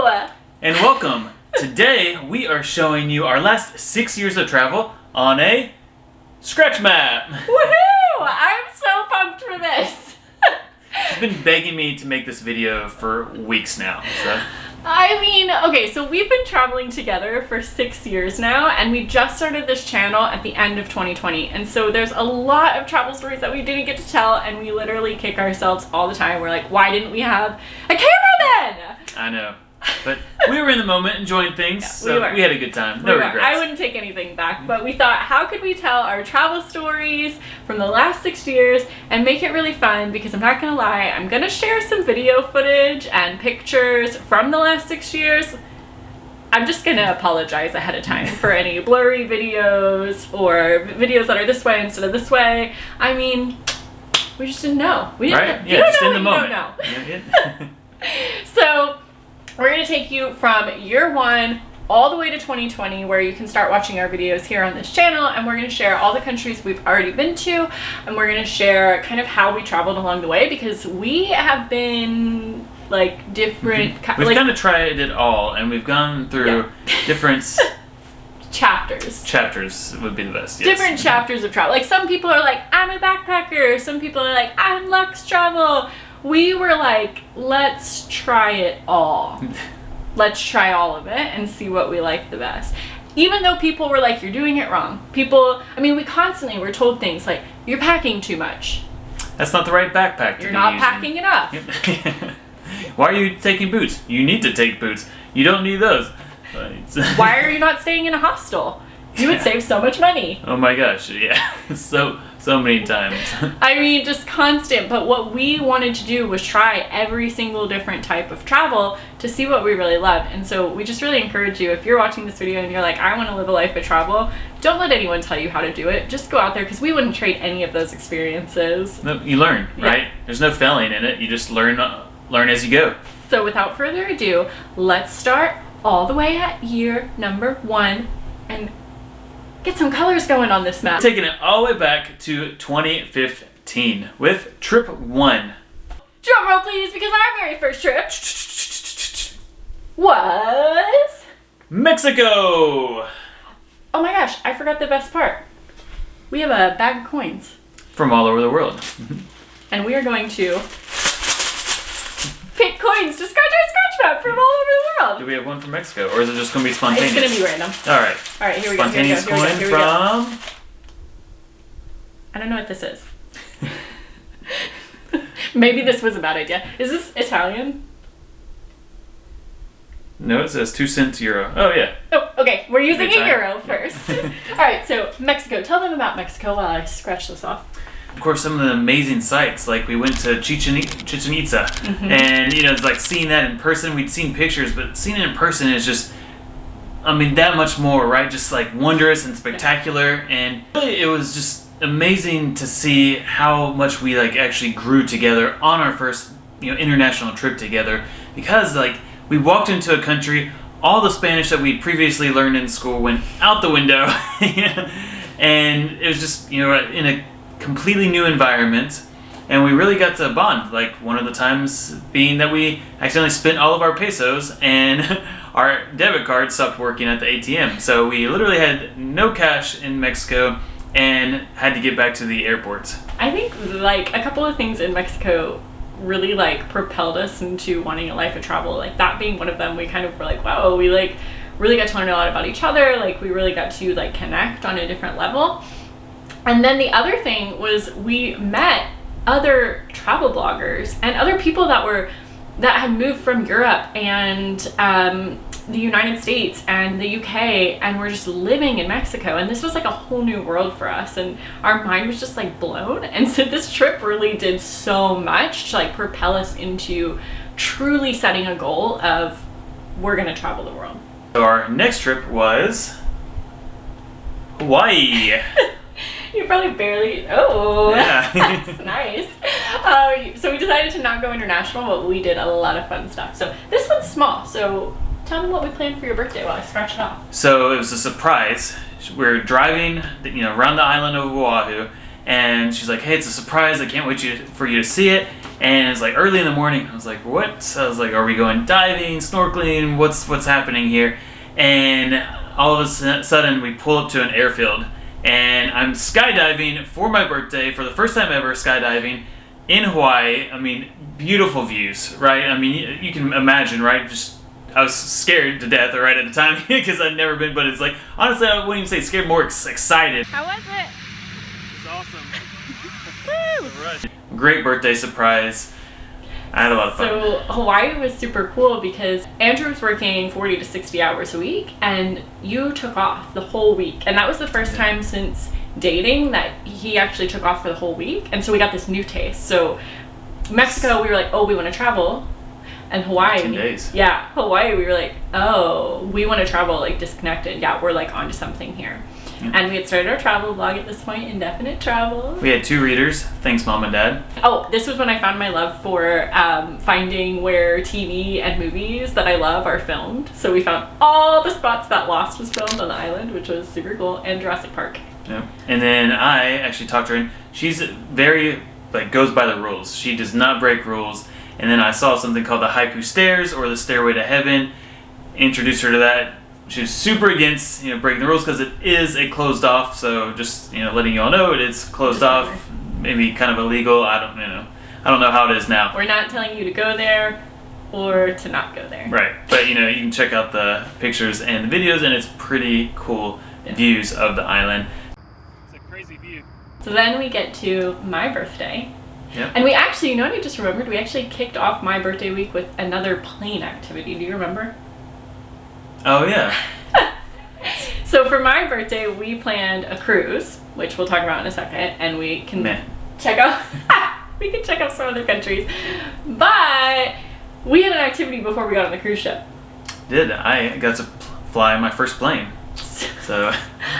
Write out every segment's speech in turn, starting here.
Hello! And welcome! Today we are showing you our last 6 years of travel on a scratch map! Woohoo! I'm so pumped for this! She's been begging me to make this video for weeks now, so... I mean, okay, so we've been traveling together for 6 years now, and we just started this channel at the end of 2020, and so there's a lot of travel stories that we didn't get to tell, and we literally kick ourselves all the time. We're like, why didn't we have a camera then? I know. But we were in the moment enjoying things, so we had a good time. No regrets. I wouldn't take anything back, but we thought, how could we tell our travel stories from the last 6 years and make it really fun? Because I'm not gonna lie, I'm gonna share some video footage and pictures from the last 6 years. I'm just gonna apologize ahead of time for any blurry videos or videos that are this way instead of this way. I mean, we just didn't know. We didn't right? know. Yeah, just in the moment. moment. So we're going to take you from year one all the way to 2020, where you can start watching our videos here on this channel, and we're going to share all the countries we've already been to, and we're going to share kind of how we traveled along the way, because we have been like different... We've kind of tried it all, and we've gone through different... Chapters. Chapters would be the best, yes. Different chapters of travel. Like, some people are like, I'm a backpacker. Some people are like, I'm Lux Travel. We were like, let's try it all. Let's try all of it and see what we like the best. Even though people were like, you're doing it wrong. People, I mean, we constantly were told things like, you're packing too much. That's not the right backpack to You're be not using. packing enough. Why are you taking boots? You need to take boots. You don't need those. Why are you not staying in a hostel? You would save so much money. Oh my gosh, yeah. So many times. I mean, just constant. But what we wanted to do was try every single different type of travel to see what we really loved. And so we just really encourage you, if you're watching this video and you're like, I want to live a life of travel, don't let anyone tell you how to do it. Just go out there, because we wouldn't trade any of those experiences. No, you learn, right? Yeah. There's no failing in it. You just learn as you go. So without further ado, let's start all the way at year number 1 and get some colors going on this map. Taking it all the way back to 2015 with trip 1. Drum roll please, because our very first trip was... Mexico! Oh my gosh, I forgot the best part. We have a bag of coins. From all over the world. And we are going to pick coins to scratch our scratch map from all over the world. Do we have one from Mexico, or is it just going to be spontaneous? It's going to be random. Alright. Alright, here we go. Spontaneous coin from... I don't know what this is. Maybe this was a bad idea. Is this Italian? No, it says 2 cents euro. Oh, yeah. Oh, okay. We're using a time. euro first. Alright, so Mexico. Tell them about Mexico while I scratch this off. Of course, some of the amazing sites, like we went to Chichen Itza, and it's like seeing that in person. We'd seen pictures, but seeing it in person is just, I mean, that much more, right? Just like wondrous and spectacular, and really it was just amazing to see how much we like actually grew together on our first international trip together, because like we walked into a country, all the Spanish that we'd previously learned in school went out the window, and it was just in a completely new environment, and we really got to bond. Like, one of the times being that we accidentally spent all of our pesos and our debit card stopped working at the ATM, so we literally had no cash in Mexico and had to get back to the airport. I think like a couple of things in Mexico really like propelled us into wanting a life of travel, like that being one of them. We kind of were like, wow, we like really got to learn a lot about each other. Like, we really got to like connect on a different level. And then the other thing was we met other travel bloggers and other people that had moved from Europe and the United States and the UK, and were just living in Mexico. And this was like a whole new world for us, and our mind was just like blown. And so this trip really did so much to like propel us into truly setting a goal of, we're gonna travel the world. So our next trip was Hawaii. You probably barely... Oh, yeah. That's nice. So we decided to not go international, but we did a lot of fun stuff. So this one's small, so tell them what we planned for your birthday while I scratch it off. So it was a surprise. We're driving around the island of Oahu, and she's like, hey, it's a surprise, I can't wait for you to see it. And it's like early in the morning. I was like, what? So I was like, are we going diving, snorkeling? What's happening here? And all of a sudden we pull up to an airfield, and I'm skydiving for my birthday, for the first time ever skydiving in Hawaii. I mean, beautiful views, right? I mean, you can imagine, right? I was scared to death right at the time because I'd never been, but it's like, honestly, I wouldn't even say scared, more excited. How was it? It was awesome. Great birthday surprise. I had a lot of fun. So Hawaii was super cool because Andrew was working 40 to 60 hours a week, and you took off the whole week. And that was the first time since dating that he actually took off for the whole week. And so we got this new taste. So Mexico, we were like, oh, we want to travel. And Hawaii, 10 days. Yeah, Hawaii, we were like, oh, we want to travel like disconnected. Yeah, we're like onto something here. Yeah. And we had started our travel vlog at this point, Indefinite Travel. We had 2 readers. Thanks, Mom and Dad. Oh, this was when I found my love for finding where TV and movies that I love are filmed. So we found all the spots that Lost was filmed on the island, which was super cool, and Jurassic Park. Yeah. And then I actually talked her in. She's very, goes by the rules. She does not break rules. And then I saw something called the Haiku Stairs, or the Stairway to Heaven. Introduced her to that. She was super against, breaking the rules because it is a closed off. So just, letting you all know it is closed off. Maybe kind of illegal. I don't know how it is now. We're not telling you to go there or to not go there. Right. But, you can check out the pictures and the videos, and it's pretty cool views of the island. It's a crazy view. So then we get to my birthday. Yep. And we actually, you know what I just remembered? We actually kicked off my birthday week with another plane activity. Do you remember? Oh, yeah. So for my birthday, we planned a cruise, which we'll talk about in a second, and we can check out some other countries. But we had an activity before we got on the cruise ship. I got to fly my first plane. So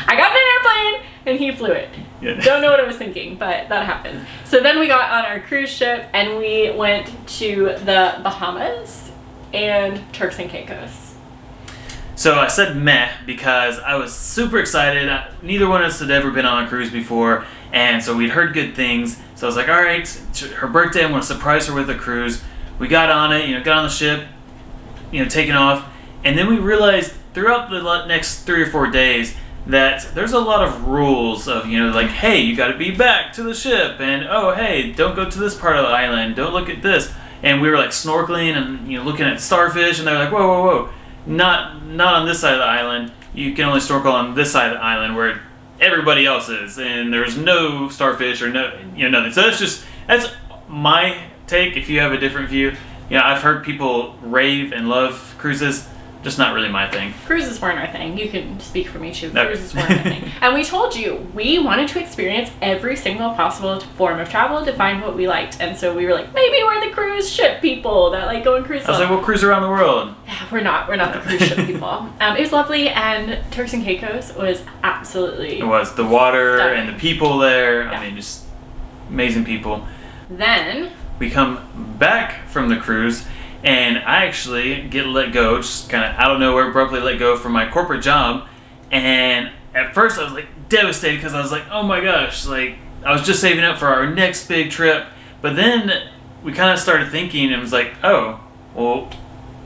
I got in an airplane and he flew it. Yeah. Don't know what I was thinking, but that happened. So then we got on our cruise ship and we went to the Bahamas and Turks and Caicos. So I said meh because I was super excited. Neither one of us had ever been on a cruise before, and so we'd heard good things. So I was like, all right, her birthday, I'm going to surprise her with a cruise. We got on it, got on the ship, taking off, and then we realized throughout the next 3 or 4 days that there's a lot of rules of, hey, you got to be back to the ship, and oh, hey, don't go to this part of the island, don't look at this. And we were snorkeling and looking at starfish, and they were like, whoa. Not on this side of the island. You can only snorkel on this side of the island where everybody else is, and there's no starfish or nothing. So that's my take. If you have a different view, I've heard people rave and love cruises. Just not really my thing. Cruises weren't our thing. You can speak for me too. Cruises weren't our thing. And we told you, we wanted to experience every single possible form of travel to find what we liked. And so we were like, maybe we're the cruise ship people that like going cruise. I was like, we'll cruise around the world. Yeah, we're not the cruise ship people. It was lovely, and Turks and Caicos was absolutely. It was the water stunning. and the people there. Yeah. I mean, just amazing people. Then we come back from the cruise. And I actually get let go, just kind of out of nowhere, abruptly let go from my corporate job. And at first I was devastated because I was like, oh my gosh, I was just saving up for our next big trip. But then we kind of started thinking and was like, oh, well,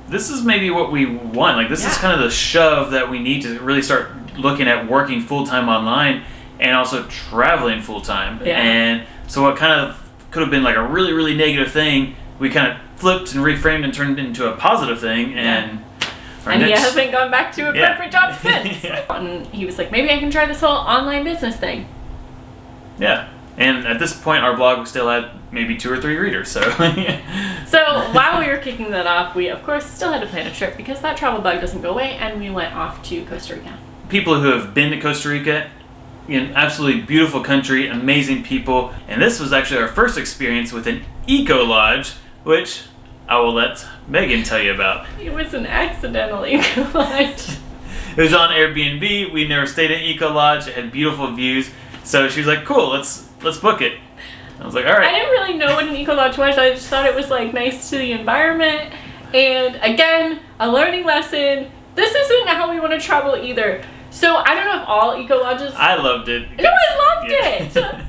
this is maybe what we want. This is kind of the shove that we need to really start looking at working full-time online and also traveling full-time. Yeah. And so what kind of could have been a really, really negative thing, we kind of flipped and reframed and turned it into a positive thing, and he hasn't gone back to a corporate job since. Yeah. And he was like, maybe I can try this whole online business thing. Yeah, and at this point our blog still had maybe 2 or 3 readers, so So while we were kicking that off, we of course still had to plan a trip because that travel bug doesn't go away, and we went off to Costa Rica. People who have been to Costa Rica, absolutely beautiful country, amazing people, and this was actually our first experience with an eco lodge, which I will let Megan tell you about. It was an accidental eco lodge. It was on Airbnb. We never stayed at eco lodge. It had beautiful views. So she was like, "Cool, let's book it." I was like, "All right." I didn't really know what an eco lodge was. I just thought it was nice to the environment. And again, a learning lesson. This isn't how we want to travel either. So I don't know if all eco lodges. I loved it. No, I loved it.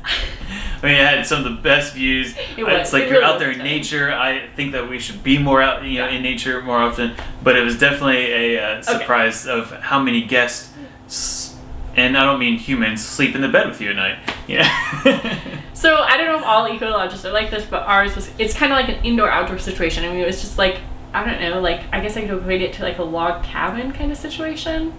I mean, it had some of the best views. It's like you're out there in nature. I think that we should be more out, in nature more often. But it was definitely a surprise of how many guests, and I don't mean humans, sleep in the bed with you at night. Yeah. So I don't know if all eco lodges are like this, but ours it's kind of like an indoor-outdoor situation. I mean, it was just like, I don't know, like, I guess I could equate it to like a log cabin kind of situation.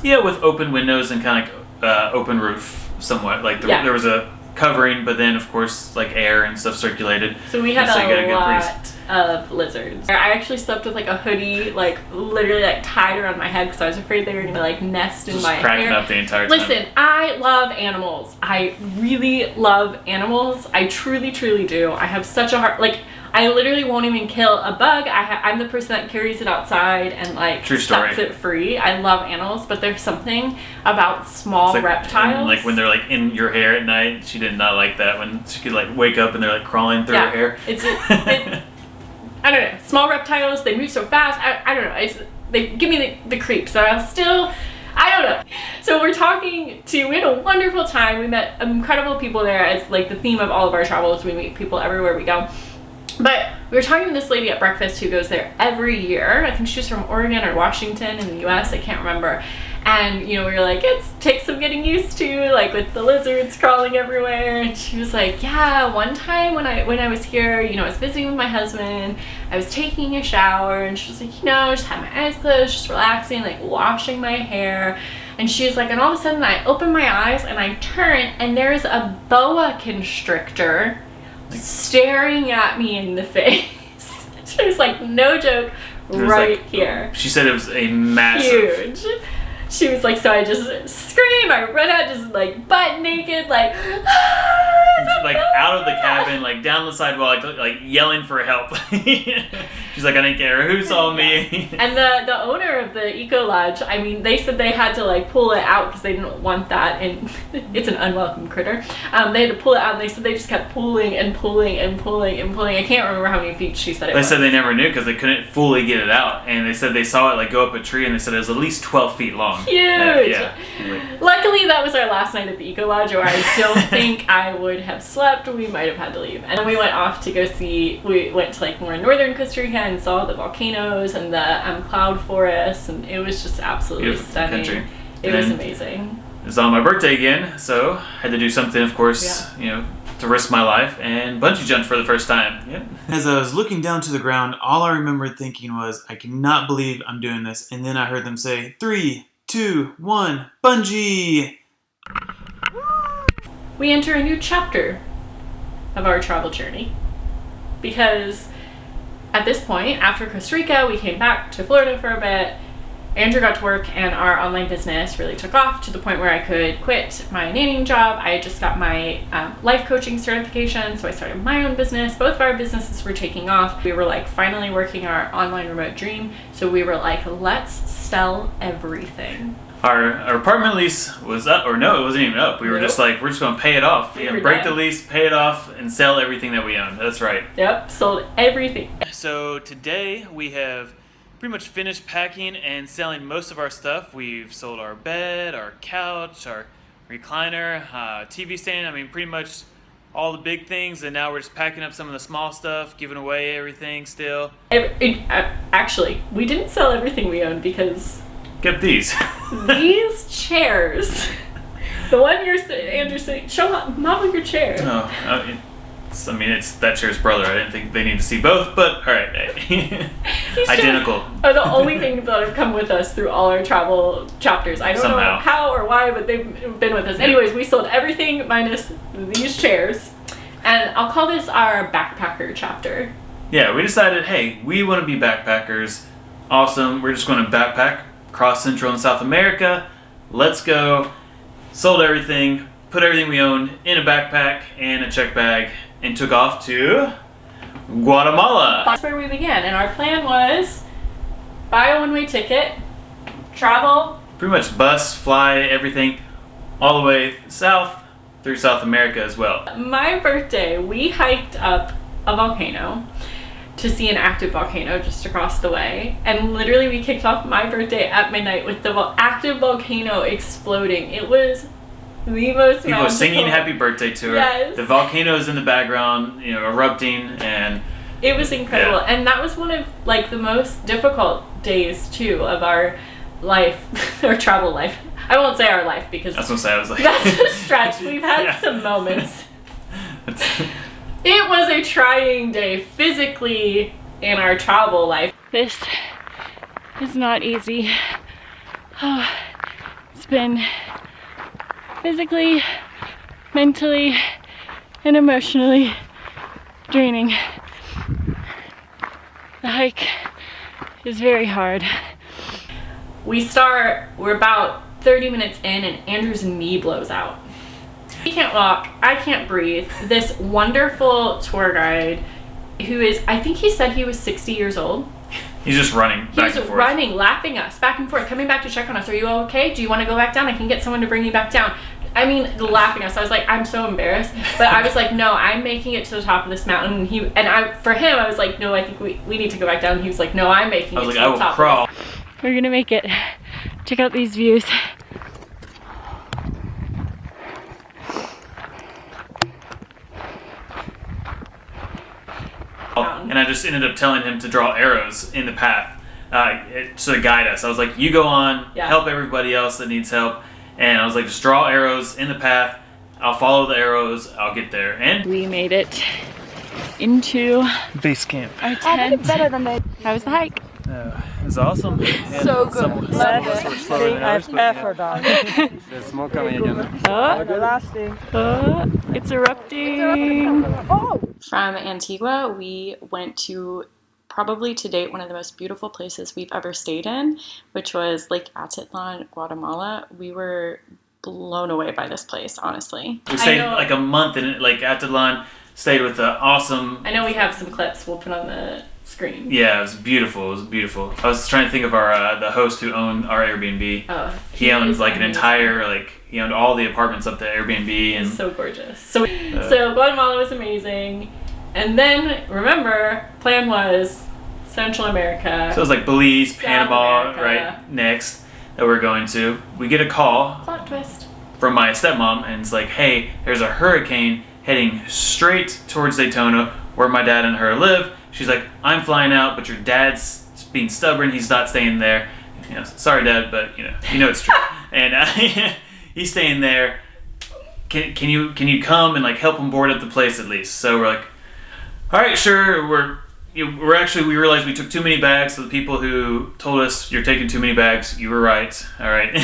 Yeah, with open windows and kind of open roof somewhat. Like there was a covering, but then of course like air and stuff circulated. So we had a lot of lizards. I actually slept with like a hoodie, like literally like tied around my head because I was afraid they were gonna like nest in my hair. Cracking up the entire time. Listen, I love animals. I really love animals. I truly, truly do. I have such a heart. Like, I literally won't even kill a bug. I'm the person that carries it outside and like sets it free. I love animals, but there's something about small reptiles. Like when they're like in your hair at night, she did not like that when she could like wake up and they're like crawling through her hair. I don't know. Small reptiles, they move so fast. I don't know. They give me the creeps. So I don't know. So we had a wonderful time. We met incredible people there. It's like the theme of all of our travels. We meet people everywhere we go. But we were talking to this lady at breakfast who goes there every year. I think she's from Oregon or Washington in the US. I can't remember. And, we were like, it takes some getting used to, like with the lizards crawling everywhere. And she was like, yeah, one time when I was here, I was visiting with my husband. I was taking a shower and she was like, just had my eyes closed, just relaxing, like washing my hair. And she was like, and all of a sudden I open my eyes and I turn and there's a boa constrictor staring at me in the face. She was like, no joke, right here. She said it was a massive. Huge. She was like, so I just scream, I run out just like butt naked, like out of the cabin, like down the sidewalk, like yelling for help. She's like, I didn't care who saw me. And the owner of the eco lodge, I mean, they said they had to like pull it out because they didn't want that, and it's an unwelcome critter. They had to pull it out, and they said they just kept pulling and pulling and pulling and pulling. I can't remember how many feet she said it was. They said they never knew because they couldn't fully get it out, and they said they saw it like go up a tree, and they said it was at least 12 feet long. Huge. Yeah. Luckily, that was our last night at the eco lodge, or I don't think I would have slept. We might have had to leave. And then we went off to go we went to like more northern Costa Rica and saw the volcanoes and the cloud forests, and it was just absolutely beautiful stunning. Country. It was amazing. It was on my birthday again, so I had to do something, of course, to risk my life, and bungee jumped for the first time. Yep. As I was looking down to the ground, all I remembered thinking was, I cannot believe I'm doing this. And then I heard them say, 3, 2, 1, bungee! We enter a new chapter of our travel journey, because at this point, after Costa Rica, we came back to Florida for a bit. Andrew got to work and our online business really took off to the point where I could quit my nannying job. I had just got my life coaching certification, so I started my own business. Both of our businesses were taking off. We were like finally working our online remote dream, so we were like, let's sell everything. Our apartment lease was up, or no, it wasn't even up. We were just like, we're just going to pay it off. Break the lease, pay it off, and sell everything that we owned. That's right. Yep, sold everything. So today we have pretty much finished packing and selling most of our stuff. We've sold our bed, our couch, our recliner, TV stand. I mean, pretty much all the big things, and now we're just packing up some of the small stuff, giving away everything still. Actually, we didn't sell everything we owned because... Kept these. These chairs. The one Andrew saying, show Mama your chair. Oh, it's that chair's brother. I didn't think they need to see both, but all right. Identical. Are the only thing that have come with us through all our travel chapters. I don't know how or why, but they've been with us. Anyways, we sold everything minus these chairs, and I'll call this our backpacker chapter. Yeah, we decided, hey, we want to be backpackers. Awesome. We're just going to backpack across Central and South America. Let's go. Sold everything, put everything we owned in a backpack and a check bag, and took off to Guatemala. That's where we began, and our plan was buy a one-way ticket, travel. Pretty much bus, fly, everything, all the way south through South America as well. My birthday, we hiked up a volcano to see an active volcano just across the way, and literally we kicked off my birthday at midnight with the active volcano exploding. It was The most People are singing happy birthday to her. Yes. The volcano's in the background, you know, erupting, and it was incredible. And that was one of like the most difficult days too of our life or travel life. I won't say our life because I was gonna say, I was like, that's a stretch. We've had some moments. It was a trying day physically in our travel life. This is not easy. Oh, it's been physically, mentally, and emotionally draining. The hike is very hard. We're about 30 minutes in and Andrew's knee blows out. He can't walk, I can't breathe. This wonderful tour guide who is, I think he said he was 60 years old. He's just running back and forth. He was running, lapping us back and forth, coming back to check on us. Are you okay? Do you want to go back down? I can get someone to bring you back down. I mean, lapping us. I was like, I'm so embarrassed. But I was like, no, I'm making it to the top of this mountain. For him, I was like, no, I think we need to go back down. He was like, no, I'm making it to the top. I was like, I will crawl. We're gonna make it. Check out these views. And I just ended up telling him to draw arrows in the path to guide us. I was like, you go on, help everybody else that needs help. And I was like, just draw arrows in the path. I'll follow the arrows. I'll get there. And we made it into base camp. Our tent. Better than that. How was the hike? It was awesome. So good. There's smoke coming again. It's erupting. From Antigua, we went to probably to date one of the most beautiful places we've ever stayed in, which was Lake Atitlan, Guatemala. We were blown away by this place, honestly. We stayed like a month in Lake Atitlan, stayed with an awesome... I know we have some clips we'll put on the screen. Yeah, it was beautiful. It was beautiful. I was trying to think of our the host who owned our Airbnb. Oh, he owned like an entire he owned all the apartments up the Airbnb, and so gorgeous. So Guatemala was amazing, and then remember, plan was Central America. So it was like Belize, South Panama, America. right next that we're going to. We get a call. Plot twist. From my stepmom, and it's like, hey, there's a hurricane heading straight towards Daytona, where my dad and her live. She's like, I'm flying out, but your dad's being stubborn. He's not staying there. You know, sorry, Dad, but you know it's true. And he's staying there. Can you come and like help him board up the place at least? So we're like, all right, sure. We realized we took too many bags. So the people who told us you're taking too many bags, you were right. All right.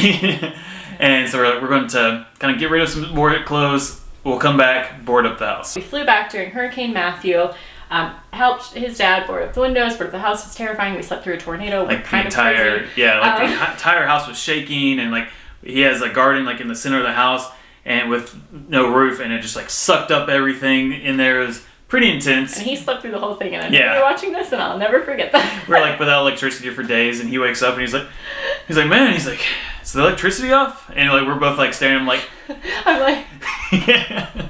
And so we're going to kind of get rid of some boarded clothes. We'll come back, board up the house. We flew back during Hurricane Matthew. Helped his dad board up the windows, board up the house. It was terrifying. We slept through a tornado. Like the entire, the entire house was shaking, and like he has a garden like in the center of the house, and with no roof, and it just like sucked up everything in there. It was pretty intense. And he slept through the whole thing, and I remember watching this, and I'll never forget that. We're like without electricity for days, and he wakes up and he's like, man, he's like, is the electricity off? And like we're both like staring at him like, I'm like, yeah.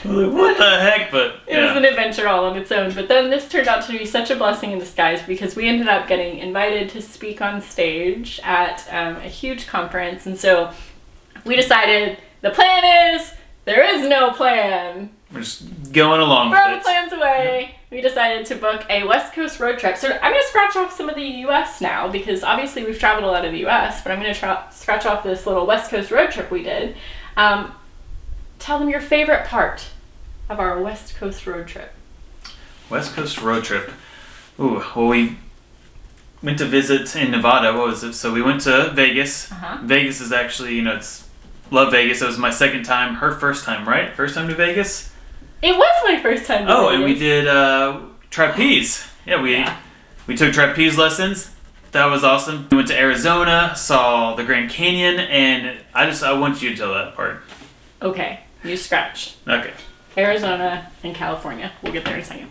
What the heck? But it was an adventure all on its own. But then this turned out to be such a blessing in disguise because we ended up getting invited to speak on stage at a huge conference, and so we decided the plan is there is no plan. We're just going along with it. Throw the plans away. We decided to book a West Coast road trip. So I'm going to scratch off some of the U.S. now because obviously we've traveled a lot of the U.S., but I'm going to scratch off this little West Coast road trip we did. Tell them your favorite part of our West Coast road trip. West Coast road trip. Ooh, well, we went to visit in Nevada. What was it? So we went to Vegas. Vegas is actually, love Vegas. It was my second time. Her first time, right? First time to Vegas? It was my first time to Vegas. Oh, and we did trapeze. Yeah, we took trapeze lessons. That was awesome. We went to Arizona, saw the Grand Canyon, and I want you to tell that part. Okay. You scratch. Okay. Arizona and California. We'll get there in a second.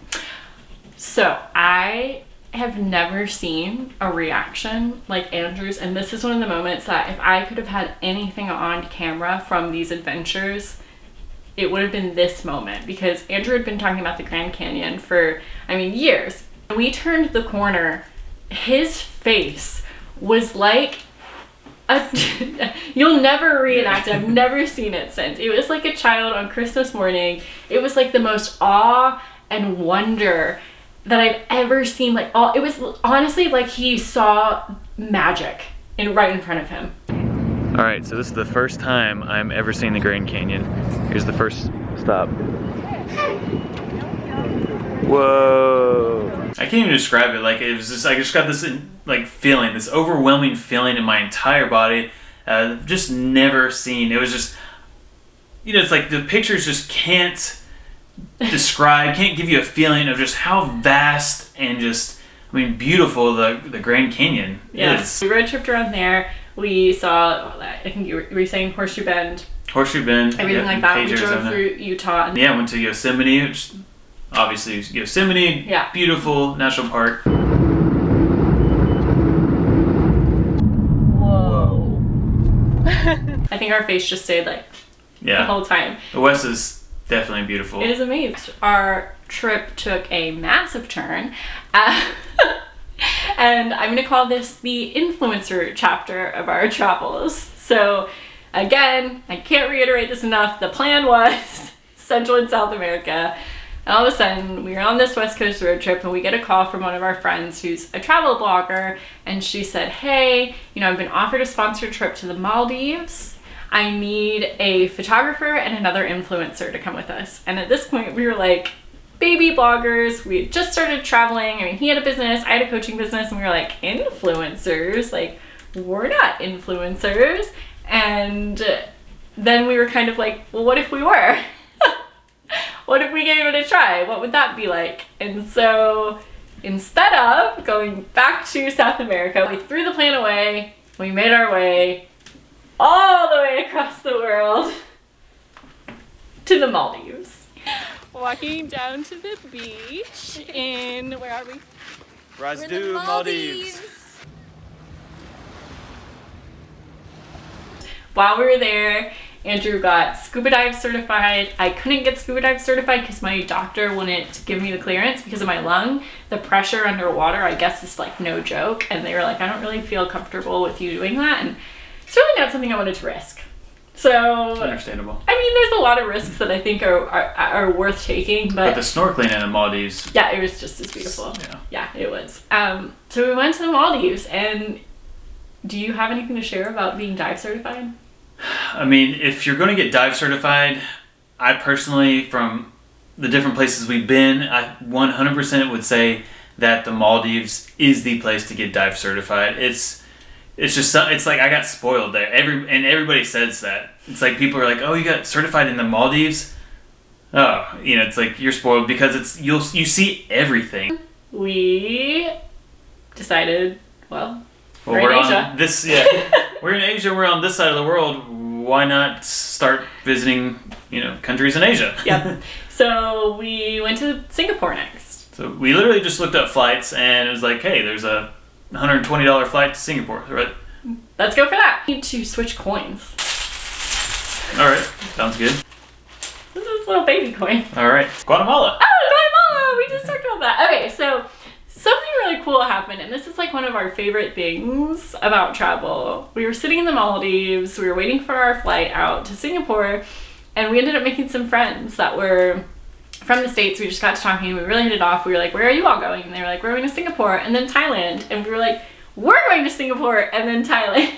So I have never seen a reaction like Andrew's, and this is one of the moments that if I could have had anything on camera from these adventures, it would have been this moment, because Andrew had been talking about the Grand Canyon for, years. When we turned the corner, his face was like You'll never reenact it. I've never seen it since. It was like a child on Christmas morning. It was like the most awe and wonder that I've ever seen. Like, it was honestly like he saw magic right in front of him. All right, so this is the first time I'm ever seeing the Grand Canyon. Here's the first stop. Whoa! I can't even describe it. Like, it was just, I just got this like feeling, this overwhelming feeling in my entire body. Just never seen. It was just, you know, it's like the pictures just can't describe, can't give you a feeling of just how vast and just, I mean, beautiful the Grand Canyon is. We road tripped around there. We saw, I think you were saying Horseshoe Bend. Horseshoe Bend. Everything like that. We drove through Utah. Yeah, went to Yosemite, which obviously Yosemite, beautiful national park. Whoa. I think our face just stayed like the whole time. The West is definitely beautiful. It is amazing. Our trip took a massive turn. And I'm going to call this the influencer chapter of our travels. So again, I can't reiterate this enough. The plan was Central and South America. And all of a sudden, we were on this West Coast road trip and we get a call from one of our friends who's a travel blogger. And she said, hey, you know, I've been offered a sponsored trip to the Maldives. I need a photographer and another influencer to come with us. And at this point, we were like, baby bloggers. We had just started traveling. I mean, he had a business, I had a coaching business, and we were like, influencers? Like, we're not influencers. And then we were kind of like, well, what if we were? What if we gave it a try? What would that be like? And so instead of going back to South America, we threw the plan away. We made our way all the way across the world to the Maldives. Walking down to the beach in, where are we? Razdu, Maldives. While we were there, Andrew got scuba dive certified. I couldn't get scuba dive certified because my doctor wouldn't give me the clearance because of my lung. The pressure underwater, I guess, is like no joke. And they were like, I don't really feel comfortable with you doing that. And it's really not something I wanted to risk. So understandable. I mean, there's a lot of risks that I think are worth taking, but the snorkeling in the Maldives. Yeah, it was just as beautiful. Yeah, it was. So we went to the Maldives, and do you have anything to share about being dive certified? I mean, if you're going to get dive certified, I personally, from the different places we've been, I 100% would say that the Maldives is the place to get dive certified. It's just, it's like I got spoiled there. And everybody says that. It's like people are like, oh, you got certified in the Maldives? Oh, you know, it's like you're spoiled because you see everything. We decided, we're in Asia. We're in Asia, we're on this side of the world. Why not start visiting, countries in Asia? Yep. So we went to Singapore next. So we literally just looked up flights and it was like, hey, there's a $120 flight to Singapore, right? Let's go for that. We need to switch coins. All right, sounds good. This is a little baby coin. All right, Guatemala. Oh, Guatemala! We just talked about that. Okay, so something really cool happened, and this is like one of our favorite things about travel. We were sitting in the Maldives, we were waiting for our flight out to Singapore, and we ended up making some friends that were from the States. We just got to talking, we really hit it off. We were like, where are you all going? And they were like, we're going to Singapore and then Thailand. And we were like, we're going to Singapore and then Thailand.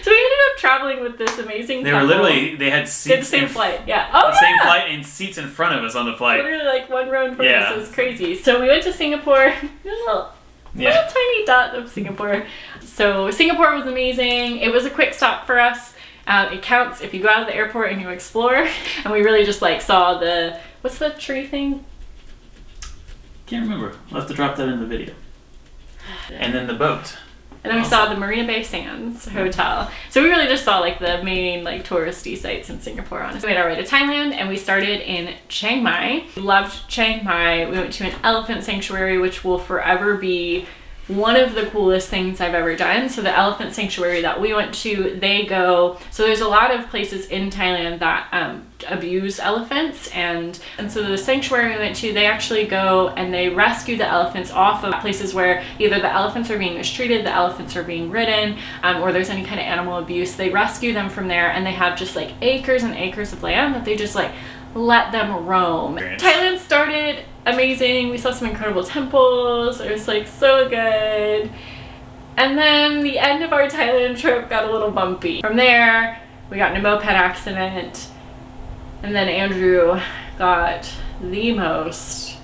So we ended up traveling with this amazing couple. They had seats. The same flight, yeah. Same flight and seats in front of us on the flight. Literally like one row in front of us. It was crazy. So we went to Singapore. Little tiny dot of Singapore. So Singapore was amazing. It was a quick stop for us. It counts if you go out of the airport and you explore. And we really just saw what's the tree thing? Can't remember. We'll have to drop that in the video. And then the boat. And then we saw the Marina Bay Sands Hotel. So we really just saw the main touristy sites in Singapore, honestly. We made our way to Thailand and we started in Chiang Mai. We loved Chiang Mai. We went to an elephant sanctuary, which will forever be one of the coolest things I've ever done. So the elephant sanctuary that we went to, so there's a lot of places in Thailand that abuse elephants, and so the sanctuary we went to, they actually go and they rescue the elephants off of places where either the elephants are being mistreated, the elephants are being ridden, or there's any kind of animal abuse. They rescue them from there, and they have just like acres and acres of land that they just like let them roam. Thailand started amazing. We saw some incredible temples. It was like so good. And then the end of our Thailand trip got a little bumpy. From there, we got in a moped accident, and then Andrew got the most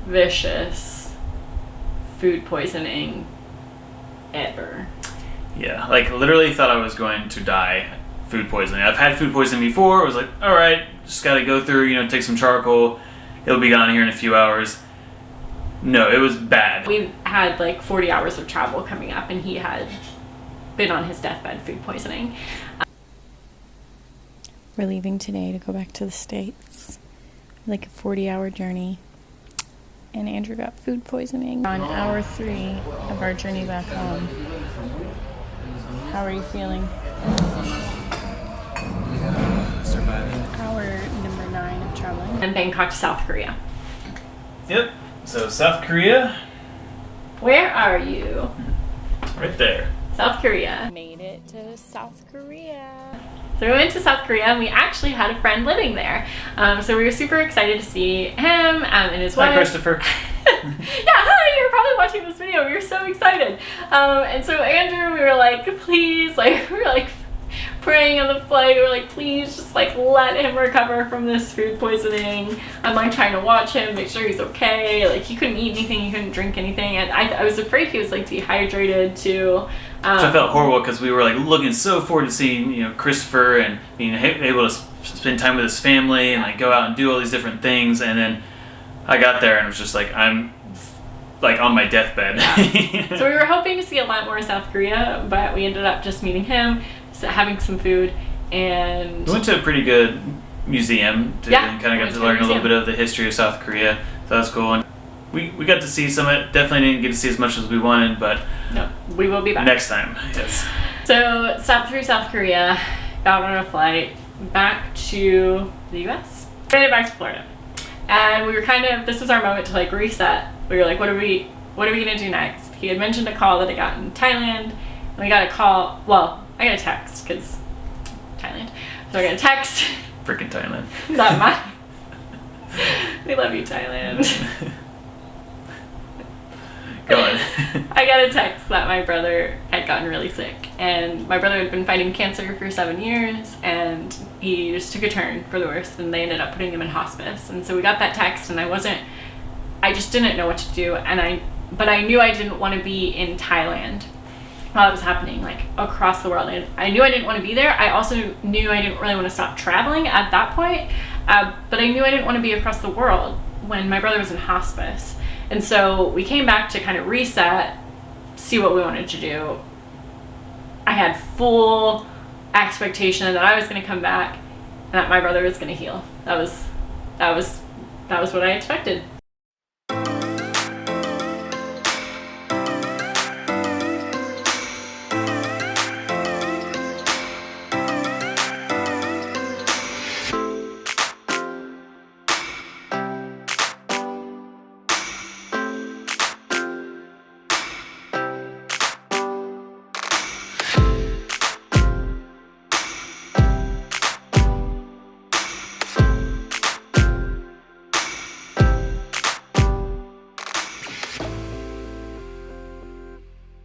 vicious food poisoning ever. Yeah, like literally thought I was going to die food poisoning. I've had food poisoning before. I was like, all right, just got to go through, take some charcoal. It'll be gone here in a few hours. No, it was bad. We had like 40 hours of travel coming up, and he had been on his deathbed food poisoning. We're leaving today to go back to the States. Like a 40-hour journey. And Andrew got food poisoning on hour 3 of our journey back home. How are you feeling? Surviving. Hour number 9 of traveling. And Bangkok to South Korea. Yep. So South Korea, Where are you? right there. South Korea. Made it to South Korea. So we went to South Korea, and we actually had a friend living there. So we were super excited to see him and his wife. Hi, Christopher. Yeah, hi, you're probably watching this video. We were so excited. And so Andrew, we were like, please, like, we were like praying on the flight. We were like, please just like let him recover from this food poisoning. I'm like trying to watch him, make sure he's okay. Like he couldn't eat anything, he couldn't drink anything. And I was afraid he was like dehydrated too. So I felt horrible because we were like looking so forward to seeing, Christopher and being able to spend time with his family and like go out and do all these different things. And then I got there and it was just like, I'm like on my deathbed. Yeah. So we were hoping to see a lot more South Korea, but we ended up just meeting him, having some food, and We went to a pretty good museum to kind of get to learn a little bit of the history of South Korea. So that was cool. And we got to see some of it. Definitely didn't get to see as much as we wanted, but no, we will be back next time. Yes. So stopped through South Korea, got on a flight back to the U.S. Made it back to Florida, and we were this was our moment to like reset. We were like, what are we gonna do next? He had mentioned a call that I got in Thailand, and we got a call. Well, I got a text because Thailand. So I got a text. Freaking Thailand. We love you, Thailand. Go on. I got a text that my brother had gotten really sick, and my brother had been fighting cancer for 7 years, and he just took a turn for the worse, and they ended up putting him in hospice. And so we got that text, and I just didn't know what to do, but I knew I didn't want to be in Thailand while it was happening, like across the world. And I knew I didn't want to be there. I also knew I didn't really want to stop traveling at that point, but I knew I didn't want to be across the world when my brother was in hospice. And so we came back to kind of reset, see what we wanted to do. I had full expectation that I was going to come back and that my brother was going to heal. That was what I expected.